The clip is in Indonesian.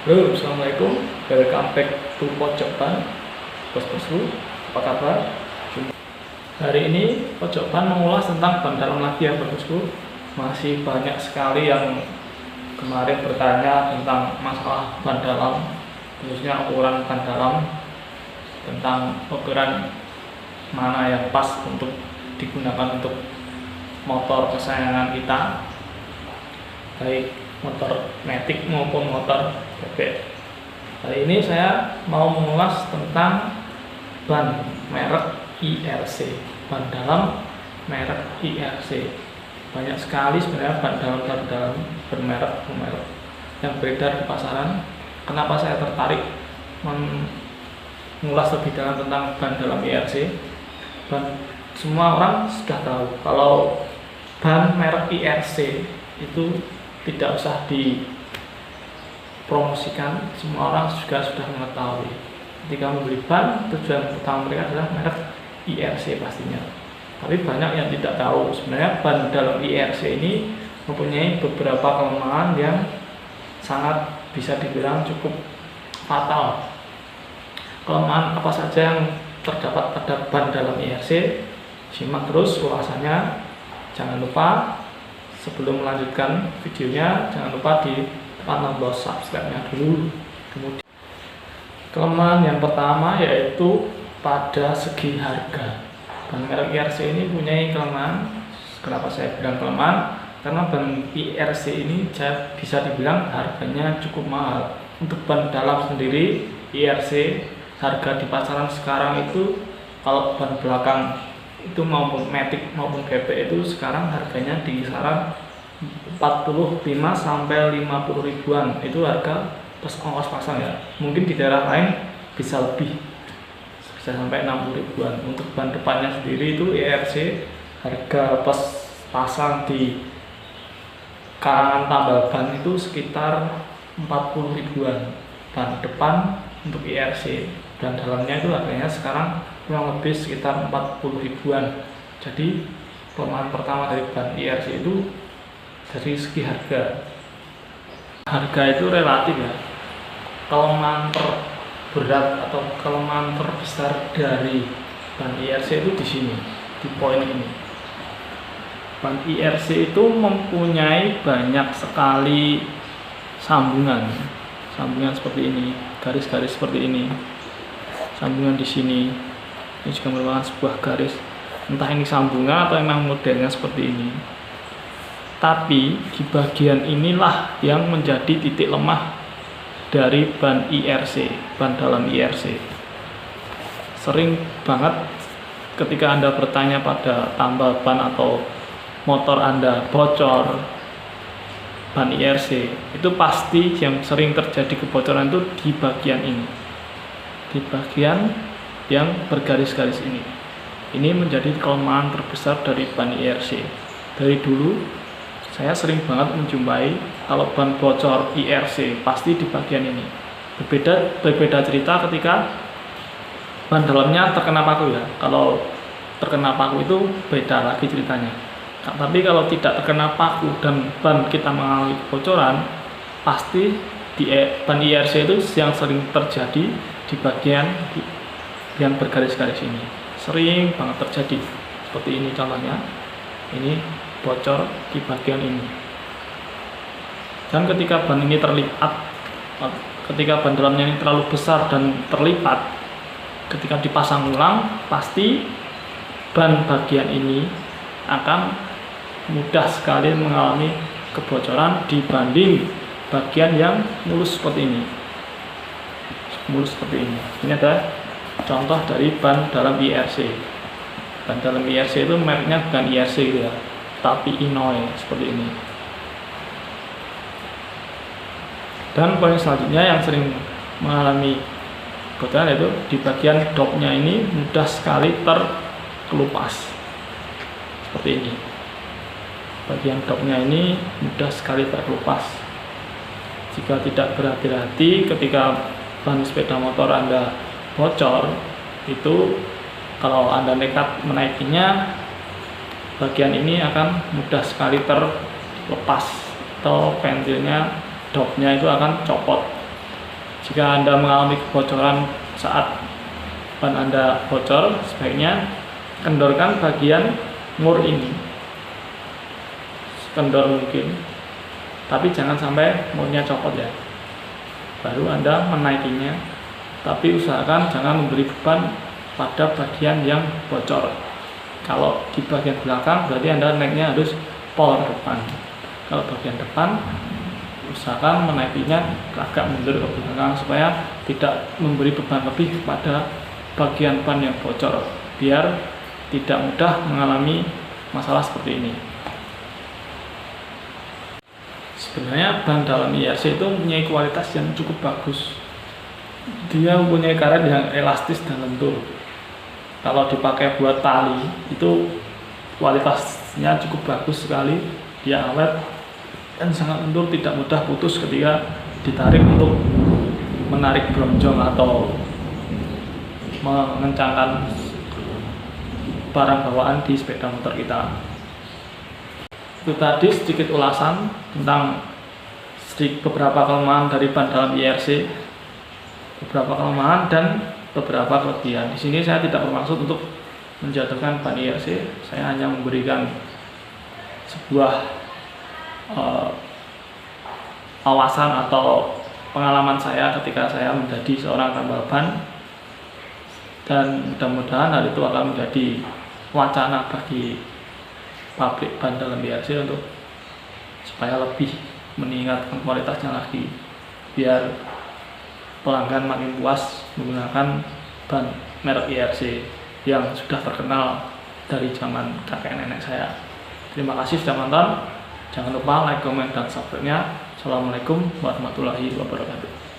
Halo, assalamualaikum. Welcome back to Pojok Ban. Bos-bosku, apa kabar? Hari ini Pojok Ban mengulas tentang ban dalam lagi ya, bosku. Masih banyak sekali yang kemarin bertanya tentang masalah ban dalam, khususnya ukuran ban dalam, tentang ukuran mana yang pas untuk digunakan untuk motor kesayangan kita, baik motor matic maupun motor bebek. Kali ini saya mau mengulas tentang ban merek IRC, ban dalam merek IRC. Banyak sekali sebenarnya ban dalam bermerek yang beredar di pasaran. Kenapa saya tertarik mengulas lebih dalam tentang ban dalam IRC? Semua orang sudah tahu kalau ban merek IRC itu tidak usah dipromosikan, semua orang juga sudah mengetahui. Ketika membeli ban, tujuan utama mereka adalah merek IRC pastinya. Tapi banyak yang tidak tahu sebenarnya ban dalam IRC ini mempunyai beberapa kelemahan yang sangat bisa dibilang cukup fatal. Kelemahan apa saja yang terdapat pada ban dalam IRC? Simak terus ulasannya. Jangan lupa sebelum melanjutkan videonya, jangan lupa di tekan tombol subscribe-nya dulu. Kemudian kelemahan yang pertama yaitu pada segi harga. Ban merek IRC ini punya kelemahan. Kenapa saya bilang kelemahan? Karena ban IRC ini bisa dibilang harganya cukup mahal. Untuk ban dalam sendiri IRC harga di pasaran sekarang itu, kalau ban belakang itu maupun matic maupun bebek itu sekarang harganya di kisaran 45 sampai 50 ribuan. Itu harga pas ongkos pasang ya. Mungkin di daerah lain bisa lebih, bisa sampai 60 ribuan. Untuk ban depannya sendiri itu IRC harga pas pasang di karangan tambal ban itu sekitar 40 ribuan ban depan untuk IRC, dan dalamnya itu harganya sekarang kurang lebih sekitar 40 ribuan. Jadi kelemahan pertama dari ban IRC itu dari segi harga. Harga itu relatif ya. Kelemahan terberat atau kelemahan terbesar dari ban IRC itu di sini, di poin ini. Ban IRC itu mempunyai banyak sekali sambungan seperti ini, garis-garis seperti ini, sambungan di sini. Ini juga merupakan sebuah garis, entah ini sambungan atau memang modelnya seperti ini. Tapi di bagian inilah yang menjadi titik lemah dari ban IRC, ban dalam IRC. Sering banget ketika Anda bertanya pada tambal ban atau motor Anda bocor ban IRC, itu pasti yang sering terjadi kebocoran itu di bagian ini, di bagian yang bergaris-garis ini. Ini menjadi kelemahan terbesar dari ban IRC. Dari dulu saya sering banget menjumpai kalau ban bocor IRC pasti di bagian ini. Berbeda cerita ketika ban dalamnya terkena paku ya. Kalau terkena paku itu beda lagi ceritanya. Tapi kalau tidak terkena paku dan ban kita mengalami kebocoran, pasti di ban IRC itu yang sering terjadi di bagian yang bergaris-garis ini. Sering banget terjadi. Seperti ini contohnya. Ini bocor di bagian ini. Dan ketika ban ini terlipat, ketika ban dalamnya ini terlalu besar dan terlipat, ketika dipasang ulang, pasti ban bagian ini akan mudah sekali mengalami kebocoran dibanding bagian yang mulus seperti ini. Mulus seperti ini. Ini adalah contoh dari ban dalam IRC. Ban dalam IRC itu mereknya bukan IRC gitu ya, tapi Inoue seperti ini. Dan poin selanjutnya yang sering mengalami kebocoran yaitu di bagian dopnya ini mudah sekali terkelupas seperti ini. Bagian dopnya ini mudah sekali terkelupas. Jika tidak berhati-hati ketika ban sepeda motor Anda bocor, itu kalau Anda nekat menaikinya, bagian ini akan mudah sekali terlepas atau pentilnya, dopnya itu akan copot Jika Anda mengalami kebocoran saat ban Anda bocor, sebaiknya kendorkan bagian mur ini, kendor mungkin, tapi jangan sampai murnya copot ya. Baru Anda menaikinya, tapi usahakan jangan memberi beban pada bagian yang bocor. Kalau di bagian belakang berarti Anda naiknya harus power depan. Kalau bagian depan, usahakan menaikinya agak mundur ke belakang supaya tidak memberi beban lebih pada bagian ban yang bocor, biar tidak mudah mengalami masalah seperti ini. Sebenarnya ban dalam IRC itu mempunyai kualitas yang cukup bagus. Dia mempunyai karet yang elastis dan lentur. Kalau dipakai buat tali itu kualitasnya cukup bagus sekali. Dia awet dan sangat lentur, tidak mudah putus ketika ditarik untuk menarik bronjong atau mengencangkan barang bawaan di sepeda motor kita. Itu tadi sedikit ulasan tentang beberapa kelemahan dari ban dalam IRC, beberapa kelemahan dan beberapa kelebihan. Di sini saya tidak bermaksud untuk menjatuhkan ban IRC, saya hanya memberikan sebuah awasan atau pengalaman saya ketika saya menjadi seorang tambal ban, dan mudah-mudahan hal itu akan menjadi wacana bagi pabrik ban dalam IRC untuk supaya lebih meningkatkan kualitasnya lagi, biar pelanggan makin puas menggunakan ban merek IRC yang sudah terkenal dari zaman kakek nenek saya. Terima kasih sudah nonton. Jangan lupa like, comment, dan subscribe-nya. Assalamualaikum warahmatullahi wabarakatuh.